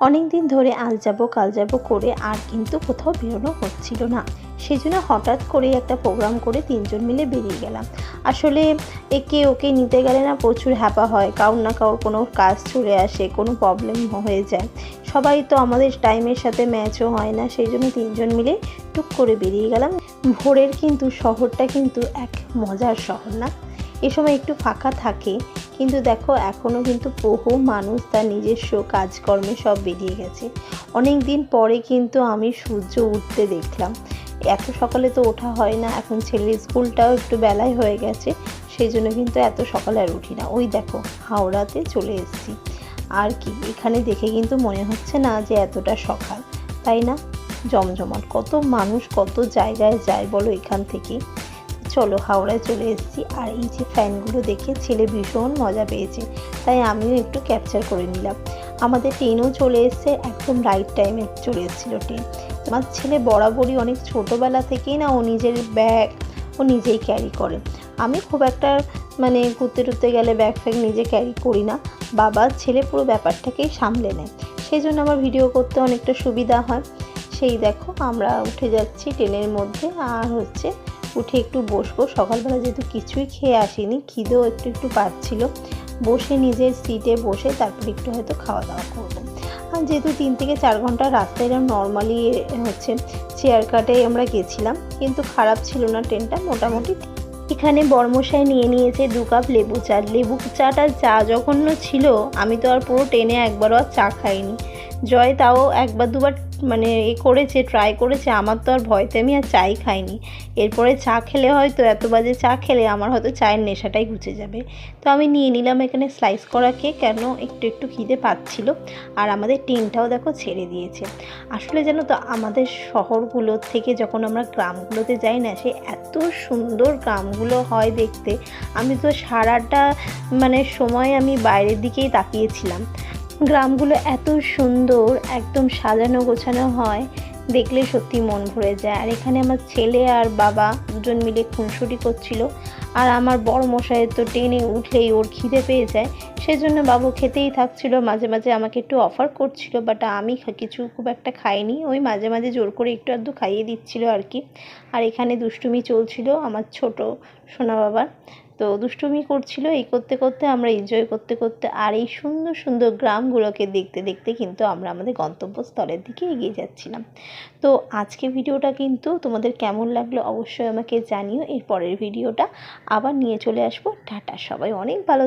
অনেক দিন ধরে আজ যাব কাল যাব করে আর কিন্তু কোথাও বেরোনো হচ্ছিল না। সেই জন্য হঠাৎ করে একটা প্রোগ্রাম করে তিনজন মিলে বেরিয়ে গেলাম। আসলে একে ওকে নিতে গেলে না প্রচুর হ্যাপা হয়, কারোর না কারোর কোনো কাজ চলে আসে, কোনো প্রবলেম হয়ে যায়। সবাই তো আমাদের টাইমের সাথে ম্যাচও হয় না, সেই জন্য তিনজন মিলে টুক করে বেরিয়ে গেলাম। ভোরের কিন্তু শহরটা কিন্তু এক মজার শহর না, এ সময় একটু ফাঁকা থাকে, কিন্তু দেখো এখনও কিন্তু বহু মানুষ তার নিজস্ব কাজকর্মে সব বেরিয়ে গেছে। অনেক দিন পরে কিন্তু আমি সূর্য উঠতে দেখলাম। এত সকালে তো ওঠা হয় না, এখন ছেলের স্কুলটাও একটু বেলায় হয়ে গেছে, সেই জন্য কিন্তু এত সকালে আর উঠি না। ওই দেখো হাওড়াতে চলে এসেছি। আর কি এখানে দেখে কিন্তু মনে হচ্ছে না যে এতটা সকাল, তাই না? জমজমাট, কত মানুষ কত জায়গায় যায় বলো এখান থেকে। চলো হাওড়ায় চলে এসেছি। আর এই যে ফ্যানগুলো দেখে ছেলে ভীষণ মজা পেয়েছে, তাই আমিও একটু ক্যাপচার করে নিলাম। আমাদের ট্রেনও চলে এসছে, একদম রাইট টাইমে চলে এসেছিলো ট্রেন। আমার ছেলে বরাবরই অনেক ছোটোবেলা থেকেই না ও নিজের ব্যাগ ও নিজেই ক্যারি করে। আমি খুব একটা মানে ঘুরতে টুরতে গেলে ব্যাগ ফ্যাগ নিজে ক্যারি করি না, বাবা ছেলে পুরো ব্যাপারটাকেই সামলে নেয়, সেই জন্য আমার ভিডিও করতে অনেকটা সুবিধা হয়। সেই দেখো আমরা উঠে যাচ্ছি ট্রেনের মধ্যে, আর উঠে একটু বসবো। সকালবেলা যেহেতু কিছুই খেয়ে আসিনি, খিদেও একটু একটু পাচ্ছিল, বসে নিজের সিটে বসে তারপর একটু হয়তো খাওয়া দাওয়া করবো। আর যেহেতু 3 থেকে 4 ঘন্টার রাস্তা, এরকম নর্মালি চেয়ার কাটে আমরা গেছিলাম, কিন্তু খারাপ ছিল না ট্রেনটা, মোটামুটি। এখানে বরমশাই নিয়ে নিয়েছে 2 কাপ লেবু চা। লেবু চাটা চা জঘন্য ছিল, আমি তো আর পুরো ট্রেনে একবারও আর চা খাইনি। জয় তাও একবার দুবার মানে করেছে, ট্রাই করেছে, আমার তো আর ভয়তে আমি আর চাই খাইনি। এরপরে চা খেলে হয়তো এত বাজে চা খেলে আমার হয়তো চায়ের নেশাটাই ঘুচে যাবে। তো আমি নিয়ে নিলাম এখানে স্লাইস করা কেক, কেন একটু একটু খিদে পাচ্ছিল। আর আমাদের ট্রেনটাও দেখো ছেড়ে দিয়েছে। আসলে জানো তো আমাদের শহরগুলোর থেকে যখন আমরা গ্রামগুলোতে যাই না, সে এত সুন্দর গ্রামগুলো হয় দেখতে। আমি তো সারাটা সময় আমি বাইরের দিকেই তাকিয়েছিলাম। গ্রামগুলো এত সুন্দর, একদম সাজানো গোছানো হয়, দেখলে সত্যি মন ভরে যায়। আর এখানে আমার ছেলে আর বাবা দুজন মিলে খুনসুটি করছিল। আর আমার বড় মশাইয়ের তো ট্রেনে উঠলেই ওর খিদে পেয়ে যায়, সেজন্য বাবু খেতেই থাকছিল, মাঝে মাঝে আমাকে একটু অফার করছিল, বাট আমি কিছু খুব একটা খাইনি, ওই মাঝে মাঝে জোর করে একটু আধটু খাইয়ে দিচ্ছিল আর কি। আর এখানে দুষ্টুমি চলছিল আমার ছোট সোনা বাবার, তো দুষ্টুমি করছিল। এই করতে করতে আমরা এনজয় করতে করতে আর এই সুন্দর সুন্দর গ্রামগুলোকে দেখতে দেখতে কিন্তু আমরা আমাদের গন্তব্যস্থলের দিকে এগিয়ে যাচ্ছিলাম। তো আজকে ভিডিওটা কিন্তু তোমাদের কেমন লাগলো অবশ্যই আমাকে জানিও। এর পরের ভিডিওটা আবার নিয়ে চলে আসবো। টাটা, সবাই অনেক ভালো